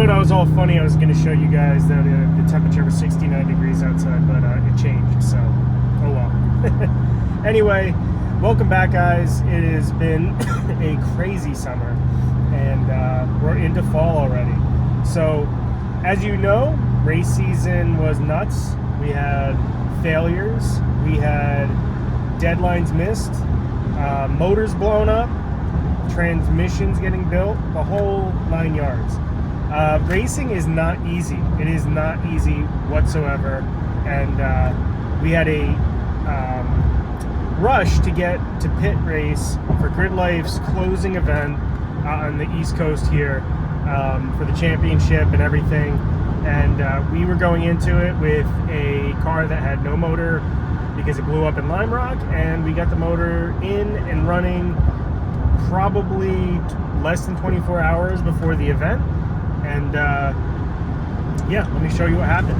thought it was all funny. I was going to show you guys that the temperature was 69 degrees outside, but it changed, so oh well. Anyway, welcome back, guys. It has been a crazy summer, and we're into fall already. So, as you know, race season was nuts. We had failures, we had deadlines missed, motors blown up, transmissions getting built, the whole 9 yards. Racing is not easy. It is not easy whatsoever, and we had a rush to get to PittRace for GRIDLIFE's closing event on the East Coast here for the championship and everything. And we were going into it with a car that had no motor because it blew up in Lime Rock, and we got the motor in and running probably less than 24 hours before the event. And yeah, let me show you what happened.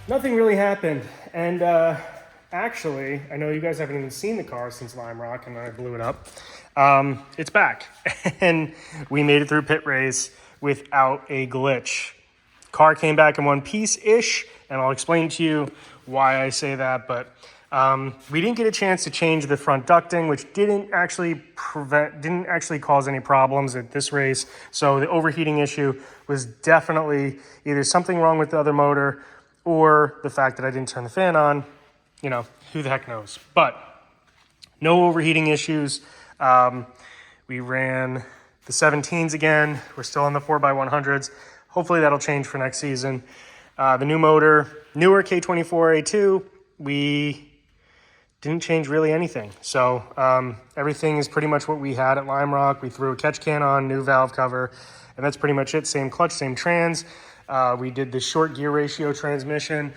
Nothing really happened, and actually, I know you guys haven't even seen the car since Lime Rock and I blew it up. It's back, and we made it through PittRace without a glitch. Car came back in one piece-ish, and I'll explain to you why I say that, but we didn't get a chance to change the front ducting, which didn't actually cause any problems at this race. So the overheating issue was definitely either something wrong with the other motor or the fact that I didn't turn the fan on. You know, who the heck knows? But no overheating issues. We ran the 17s again. We're still on the 4x100s. Hopefully that'll change for next season. The new motor, newer K24A2, we didn't change really anything. So everything is pretty much what we had at Lime Rock. We threw a catch can on, new valve cover, and that's pretty much it. Same clutch, same trans. We did the short gear ratio transmission,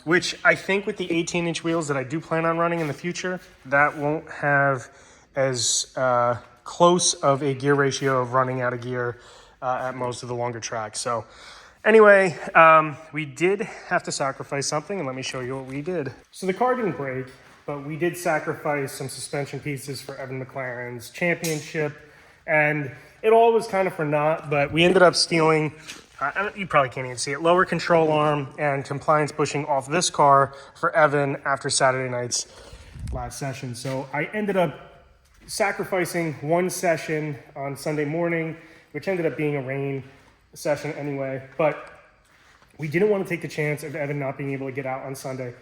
which I think with the 18-inch wheels that I do plan on running in the future, that won't have as close of a gear ratio of running out of gear at most of the longer tracks. So anyway, we did have to sacrifice something, and let me show you what we did. So the car didn't break, but we did sacrifice some suspension pieces for Evan McLaren's championship, and it all was kind of for naught, but we ended up stealing, you probably can't even see it, lower control arm and compliance bushing off this car for Evan after Saturday night's last session. So I ended up sacrificing one session on Sunday morning, which ended up being a rain session anyway, but we didn't want to take the chance of Evan not being able to get out on Sunday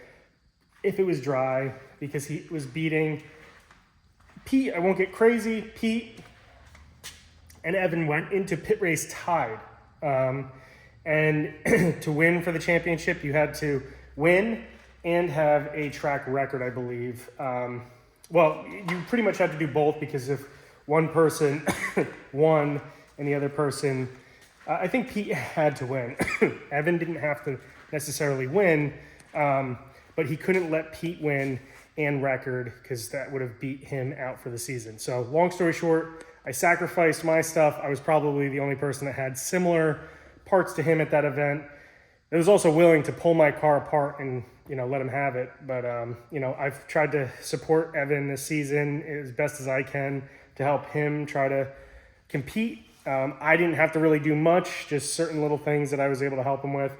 if it was dry, because he was beating Pete. I won't get crazy. Pete and Evan went into PittRace tied. And to win for the championship, you had to win and have a track record, I believe. Well, you pretty much had to do both, because if one person won and the other person, I think Pete had to win. Evan didn't have to necessarily win, but he couldn't let Pete win and record, because that would have beat him out for the season. So long story short, I sacrificed my stuff. I was probably the only person that had similar parts to him at that event. I was also willing to pull my car apart and, you know, let him have it. But, you know, I've tried to support Evan this season as best as I can to help him try to compete. I didn't have to really do much, just certain little things that I was able to help him with,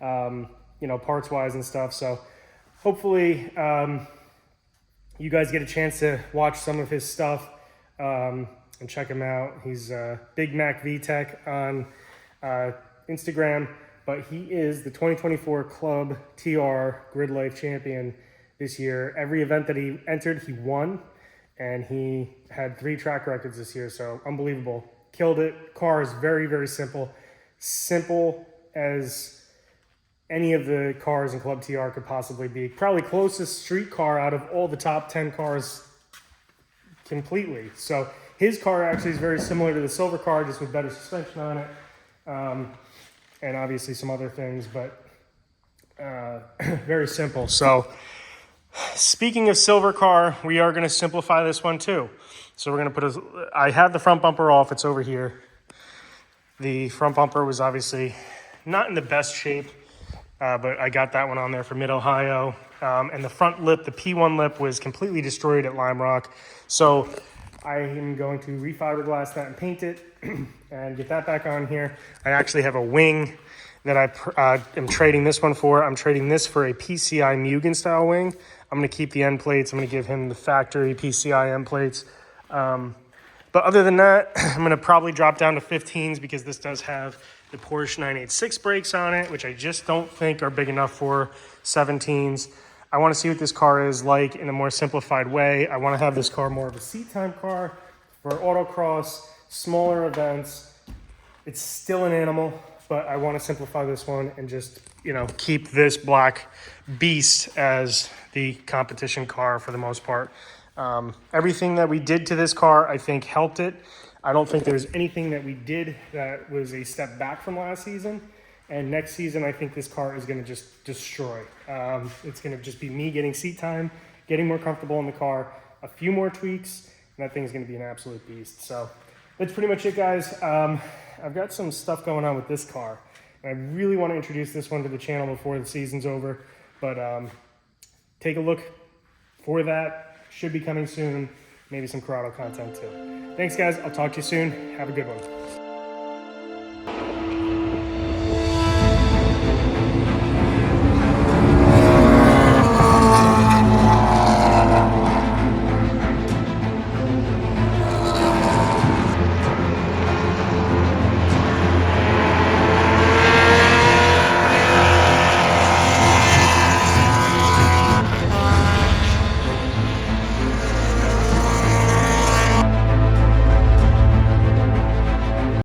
you know, parts-wise and stuff. So hopefully you guys get a chance to watch some of his stuff and check him out. He's Big Mac VTech on Instagram, but he is the 2024 Club TR GRIDLIFE champion this year. Every event that he entered, he won, and he had 3 track records this year, so unbelievable. Killed it. Car is very, very simple. Simple as any of the cars in Club TR could possibly be. Probably closest street car out of all the top 10 cars completely. So his car actually is very similar to the silver car, just with better suspension on it. And obviously some other things, but very simple. So Speaking of silver car, we are going to simplify this one too. So we're going to put I have the front bumper off. It's over here. The front bumper was obviously not in the best shape, but I got that one on there for Mid-Ohio. And the front lip, the P1 lip, was completely destroyed at Lime Rock. So I am going to refiberglass that and paint it and get that back on here. I actually have a wing that I am trading this one for. I'm trading this for a PCI Mugen style wing. I'm going to keep the end plates. I'm going to give him the factory PCI end plates. But other than that, I'm going to probably drop down to 15s because this does have the Porsche 986 brakes on it, which I just don't think are big enough for 17s. I want to see what this car is like in a more simplified way. I want to have this car more of a seat time car for autocross, smaller events. It's still an animal, but I want to simplify this one and just, you know, keep this black beast as the competition car for the most part. Everything that we did to this car, I think, helped it. I don't think there's anything that we did that was a step back from last season. And next season, I think this car is going to just destroy. It's going to just be me getting seat time, getting more comfortable in the car, a few more tweaks, and that thing's going to be an absolute beast. So that's pretty much it, guys. I've got some stuff going on with this car. And I really want to introduce this one to the channel before the season's over. But take a look for that. Should be coming soon. Maybe some Corrado content too. Thanks, guys. I'll talk to you soon. Have a good one.